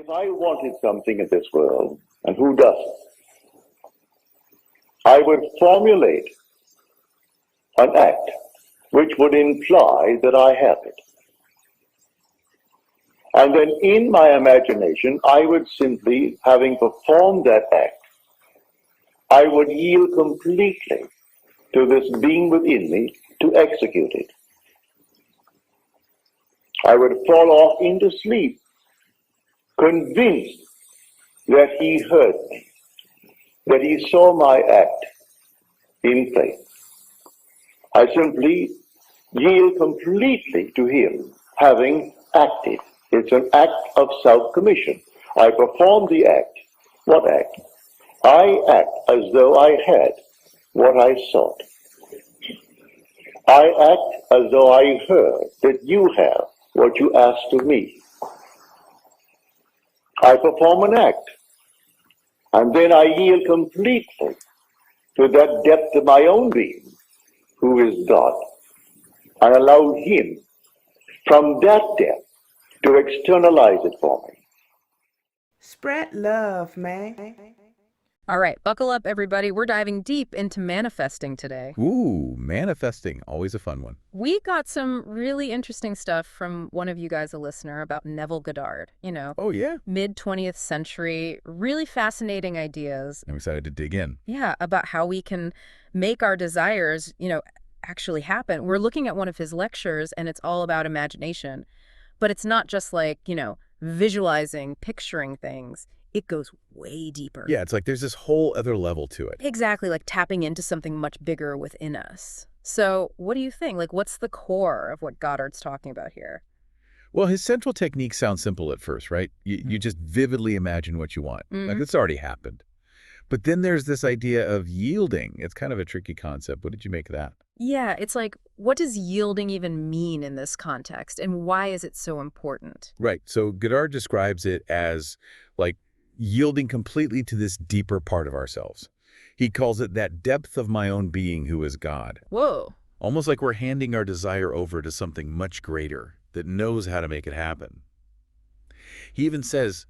If I wanted something in this world, and who doesn't, I would formulate an act which would imply that I have it. And then in my imagination, I would simply, having performed that act, I would yield completely to this being within me to execute it. I would fall off into sleep, convinced that he heard me, that he saw my act in faith. I simply yield completely to him, having acted. It's an act of self-commission. I perform the act. What act? I act as though I had what I sought. I act as though I heard that you have what you asked of me. I perform an act, and then I yield completely to that depth of my own being, who is God, and allow him from that depth to externalize it for me. Spread love, man. All right, buckle up, everybody. We're diving deep into manifesting today. Ooh, manifesting. Always a fun one. We got some really interesting stuff from one of you guys, a listener, about Neville Goddard. Oh, yeah? Mid-20th century, really fascinating ideas. I'm excited to dig in. Yeah, about how we can make our desires, actually happen. We're looking at one of his lectures, and it's all about imagination. But it's not just like, visualizing, picturing things. It goes way deeper. Yeah, it's like there's this whole other level to it. Exactly, like tapping into something much bigger within us. So what do you think? Like, what's the core of what Goddard's talking about here? Well, his central technique sounds simple at first, right? You just vividly imagine what you want. Like, it's already happened. But then there's this idea of yielding. It's kind of a tricky concept. What did you make of that? Yeah, it's like, what does yielding even mean in this context? And why is it so important? Right. So Goddard describes it as like yielding completely to this deeper part of ourselves. He calls it that depth of my own being who is God. Whoa. Almost like we're handing our desire over to something much greater that knows how to make it happen. He even says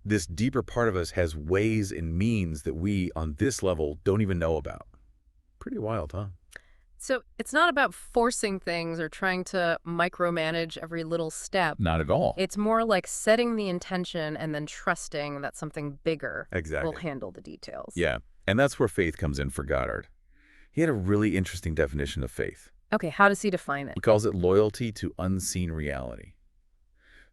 this deeper part of us has ways and means that we, on this level, don't even know about. Pretty wild, huh? So it's not about forcing things or trying to micromanage every little step. Not at all. It's more like setting the intention and then trusting that something bigger Exactly. will handle the details. Yeah, and that's where faith comes in for Goddard. He had a really interesting definition of faith. Okay, how does he define it? He calls it loyalty to unseen reality.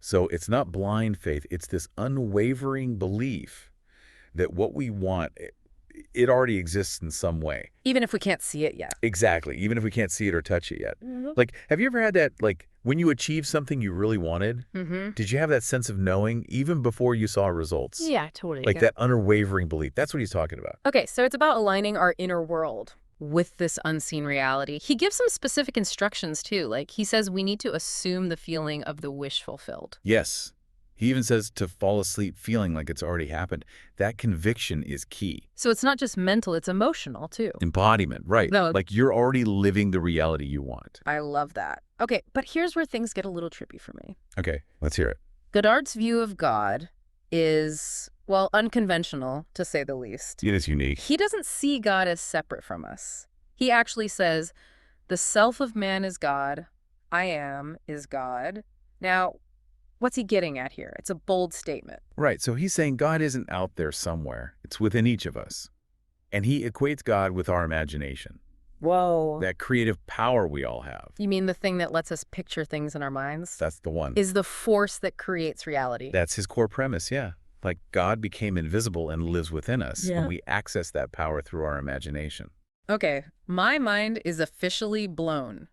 So it's not blind faith, it's this unwavering belief that what we want, it already exists in some way. Even if we can't see it yet. Exactly, even if we can't see it or touch it yet. Like, have you ever had that, like, when you achieved something you really wanted, did you have that sense of knowing even before you saw results? Yeah, totally. Like that unwavering belief. That's what he's talking about. Okay, so it's about aligning our inner world with this unseen reality. He gives some specific instructions, too. Like, he says we need to assume the feeling of the wish fulfilled. Yes. He even says to fall asleep feeling like it's already happened. That conviction is key. So it's not just mental, it's emotional, too. Embodiment, right. No. Like you're already living the reality you want. I love that. Okay, but here's where things get a little trippy for me. Okay, let's hear it. Goddard's view of God is, well, unconventional, to say the least. It is unique. He doesn't see God as separate from us. He actually says, the self of man is God, I am is God. Now, what's he getting at here? It's a bold statement. Right, so he's saying God isn't out there somewhere. It's within each of us. And he equates God with our imagination. Whoa. That creative power we all have. You mean the thing that lets us picture things in our minds? That's the one. Is the force that creates reality. That's his core premise, yeah. Like God became invisible and lives within us, and we access that power through our imagination. Okay, my mind is officially blown.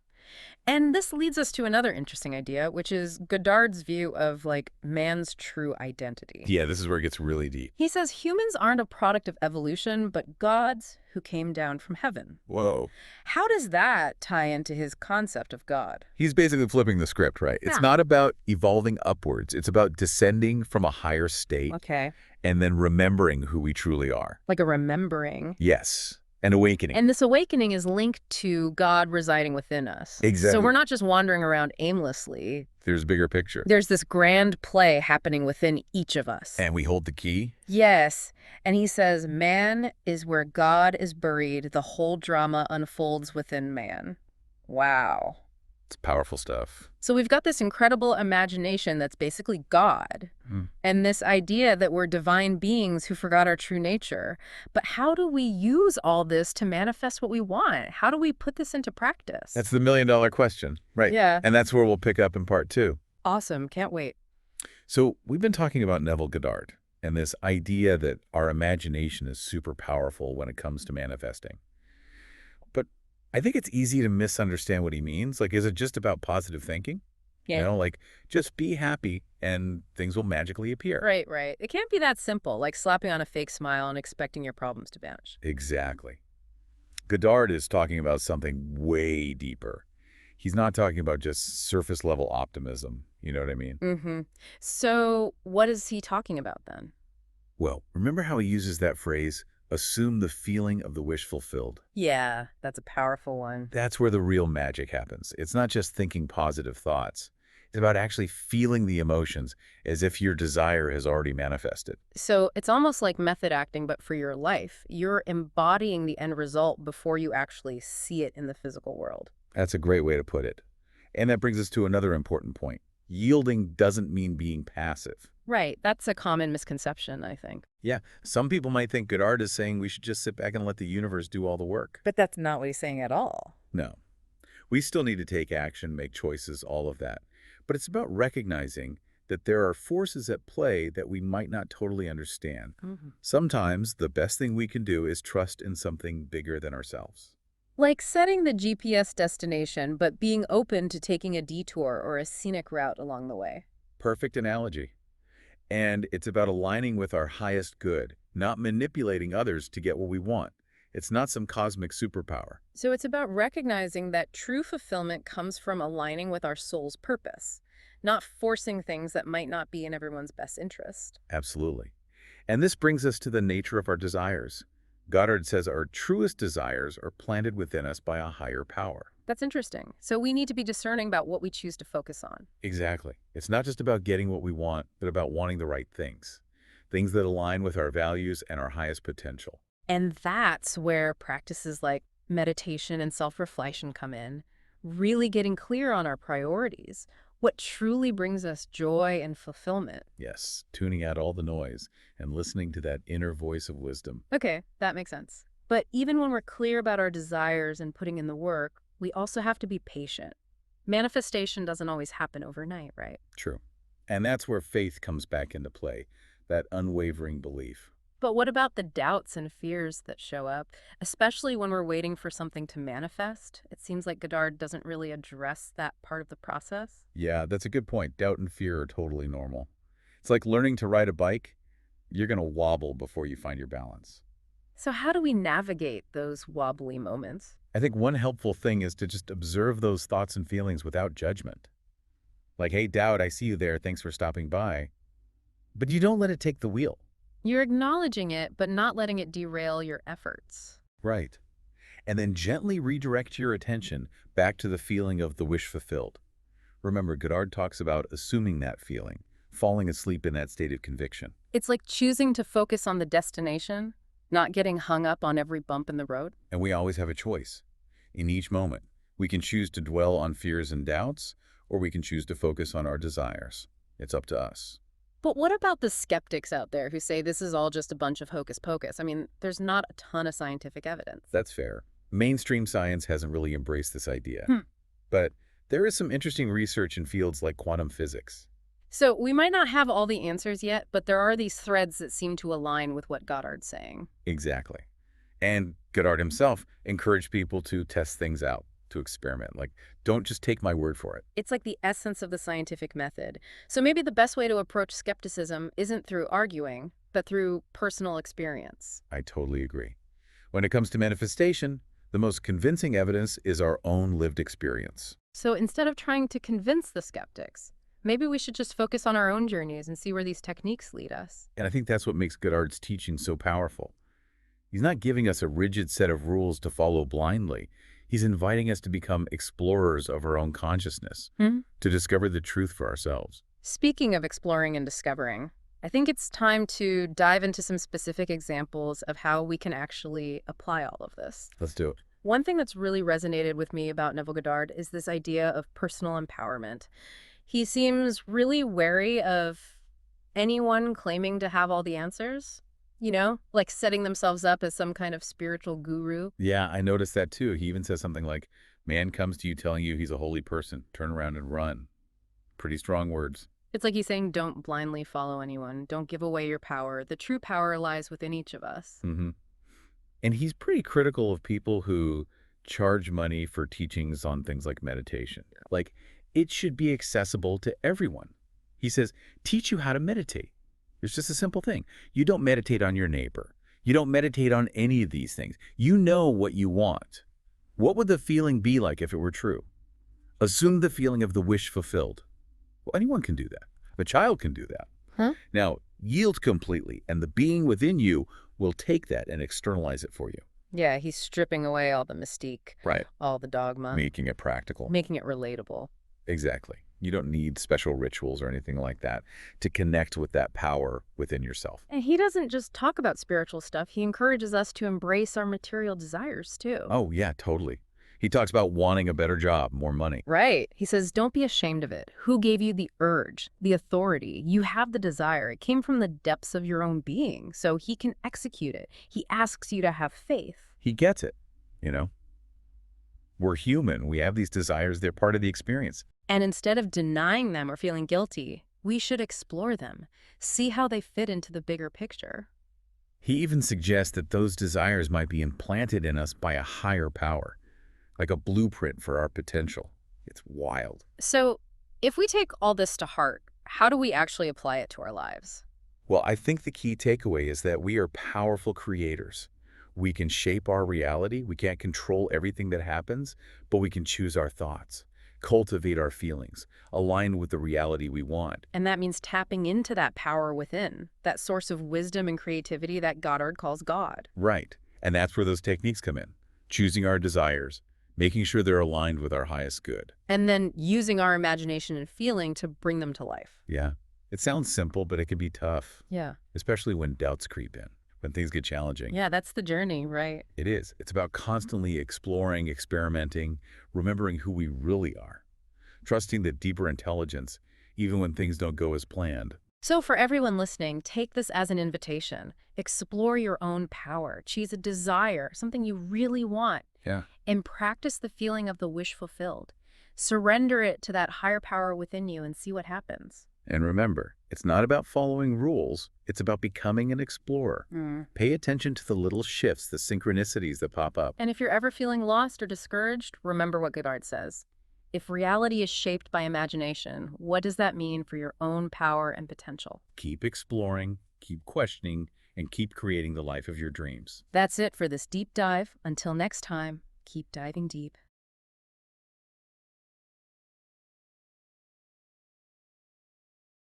And this leads us to another interesting idea, which is Goddard's view of, like, man's true identity. Yeah, this is where it gets really deep. He says humans aren't a product of evolution, but gods who came down from heaven. Whoa. How does that tie into his concept of God? He's basically flipping the script, right? It's not about evolving upwards. It's about descending from a higher state Okay. and then remembering who we truly are. Like a remembering. Yes. And awakening. And this awakening is linked to God residing within us. Exactly. So we're not just wandering around aimlessly. There's a bigger picture. There's this grand play happening within each of us. And we hold the key? Yes. And he says, man is where God is buried. The whole drama unfolds within man. Wow. It's powerful stuff. So we've got this incredible imagination that's basically God, and this idea that we're divine beings who forgot our true nature. But how do we use all this to manifest what we want? How do we put this into practice? That's the million-dollar question. Right. Yeah. And that's where we'll pick up in part 2. Awesome. Can't wait. So we've been talking about Neville Goddard and this idea that our imagination is super powerful when it comes to manifesting. But I think it's easy to misunderstand what he means. Like, is it just about positive thinking? Yeah. You know, like, just be happy and things will magically appear. Right, right. It can't be that simple, like slapping on a fake smile and expecting your problems to vanish. Exactly. Goddard is talking about something way deeper. He's not talking about just surface-level optimism. You know what I mean? Mm-hmm. So what is he talking about then? Well, remember how he uses that phrase, assume the feeling of the wish fulfilled? Yeah, that's a powerful one. That's where the real magic happens. It's not just thinking positive thoughts. It's about actually feeling the emotions as if your desire has already manifested. So it's almost like method acting, but for your life. You're embodying the end result before you actually see it in the physical world. That's a great way to put it. And that brings us to another important point. Yielding doesn't mean being passive. Right. That's a common misconception, I think. Yeah, some people might think Goddard is saying we should just sit back and let the universe do all the work. But that's not what he's saying at all. No. We still need to take action, make choices, all of that. But it's about recognizing that there are forces at play that we might not totally understand. Sometimes the best thing we can do is trust in something bigger than ourselves. Like setting the GPS destination, but being open to taking a detour or a scenic route along the way. Perfect analogy. And it's about aligning with our highest good, not manipulating others to get what we want. It's not some cosmic superpower. So it's about recognizing that true fulfillment comes from aligning with our soul's purpose, not forcing things that might not be in everyone's best interest. Absolutely. And this brings us to the nature of our desires. Goddard says our truest desires are planted within us by a higher power. That's interesting. So we need to be discerning about what we choose to focus on. Exactly. It's not just about getting what we want, but about wanting the right things. Things that align with our values and our highest potential. And that's where practices like meditation and self-reflection come in, really getting clear on our priorities, what truly brings us joy and fulfillment. Yes, tuning out all the noise and listening to that inner voice of wisdom. Okay, that makes sense. But even when we're clear about our desires and putting in the work, we also have to be patient. Manifestation doesn't always happen overnight, right? True. And that's where faith comes back into play, that unwavering belief. But what about the doubts and fears that show up, especially when we're waiting for something to manifest? It seems like Goddard doesn't really address that part of the process. Yeah, that's a good point. Doubt and fear are totally normal. It's like learning to ride a bike. You're going to wobble before you find your balance. So how do we navigate those wobbly moments? I think one helpful thing is to just observe those thoughts and feelings without judgment. Like, hey, doubt, I see you there. Thanks for stopping by. But you don't let it take the wheel. You're acknowledging it, but not letting it derail your efforts. Right. And then gently redirect your attention back to the feeling of the wish fulfilled. Remember, Goddard talks about assuming that feeling, falling asleep in that state of conviction. It's like choosing to focus on the destination, not getting hung up on every bump in the road. And we always have a choice. In each moment, we can choose to dwell on fears and doubts, or we can choose to focus on our desires. It's up to us. But what about the skeptics out there who say this is all just a bunch of hocus pocus? I mean, there's not a ton of scientific evidence. That's fair. Mainstream science hasn't really embraced this idea. But there is some interesting research in fields like quantum physics. So we might not have all the answers yet, but there are these threads that seem to align with what Goddard's saying. Exactly. And Goddard himself encouraged people to test things out, to experiment. Like, don't just take my word for it. It's like the essence of the scientific method. So maybe the best way to approach skepticism isn't through arguing, but through personal experience. I totally agree. When it comes to manifestation, the most convincing evidence is our own lived experience. So instead of trying to convince the skeptics, maybe we should just focus on our own journeys and see where these techniques lead us. And I think that's what makes Goddard's teaching so powerful. He's not giving us a rigid set of rules to follow blindly. He's inviting us to become explorers of our own consciousness, to discover the truth for ourselves. Speaking of exploring and discovering, I think it's time to dive into some specific examples of how we can actually apply all of this. Let's do it. One thing that's really resonated with me about Neville Goddard is this idea of personal empowerment. He seems really wary of anyone claiming to have all the answers, like setting themselves up as some kind of spiritual guru. Yeah, I noticed that too. He even says something like, man comes to you telling you he's a holy person. Turn around and run. Pretty strong words. It's like he's saying, don't blindly follow anyone. Don't give away your power. The true power lies within each of us. And he's pretty critical of people who charge money for teachings on things like meditation. Like, it should be accessible to everyone. He says, teach you how to meditate. It's just a simple thing. You don't meditate on your neighbor. You don't meditate on any of these things. You know what you want. What would the feeling be like if it were true? Assume the feeling of the wish fulfilled. Well, anyone can do that. A child can do that. Now, yield completely, and the being within you will take that and externalize it for you. Yeah, he's stripping away all the mystique, Right. all the dogma, Making it practical. making it relatable. Exactly. You don't need special rituals or anything like that to connect with that power within yourself. And he doesn't just talk about spiritual stuff. He encourages us to embrace our material desires, too. Oh, yeah, totally. He talks about wanting a better job, more money. Right. He says, don't be ashamed of it. Who gave you the urge, the authority? You have the desire. It came from the depths of your own being, so he can execute it. He asks you to have faith. He gets it, We're human. We have these desires. They're part of the experience. And instead of denying them or feeling guilty, we should explore them, see how they fit into the bigger picture. He even suggests that those desires might be implanted in us by a higher power, like a blueprint for our potential. It's wild. So if we take all this to heart, how do we actually apply it to our lives? Well, I think the key takeaway is that we are powerful creators. We can shape our reality. We can't control everything that happens, but we can choose our thoughts, cultivate our feelings, align with the reality we want. And that means tapping into that power within, that source of wisdom and creativity that Goddard calls God. Right. And that's where those techniques come in. Choosing our desires, making sure they're aligned with our highest good. And then using our imagination and feeling to bring them to life. Yeah. It sounds simple, but it can be tough. Yeah. Especially when doubts creep in, when things get challenging. Yeah, that's the journey, right? It is. It's about constantly exploring, experimenting, remembering who we really are, trusting the deeper intelligence, even when things don't go as planned. So for everyone listening, take this as an invitation. Explore your own power. Choose a desire, something you really want. Yeah. And practice the feeling of the wish fulfilled. Surrender it to that higher power within you and see what happens. And remember, it's not about following rules. It's about becoming an explorer. Pay attention to the little shifts, the synchronicities that pop up. And if you're ever feeling lost or discouraged, remember what Goddard says. If reality is shaped by imagination, what does that mean for your own power and potential? Keep exploring, keep questioning, and keep creating the life of your dreams. That's it for this deep dive. Until next time, keep diving deep.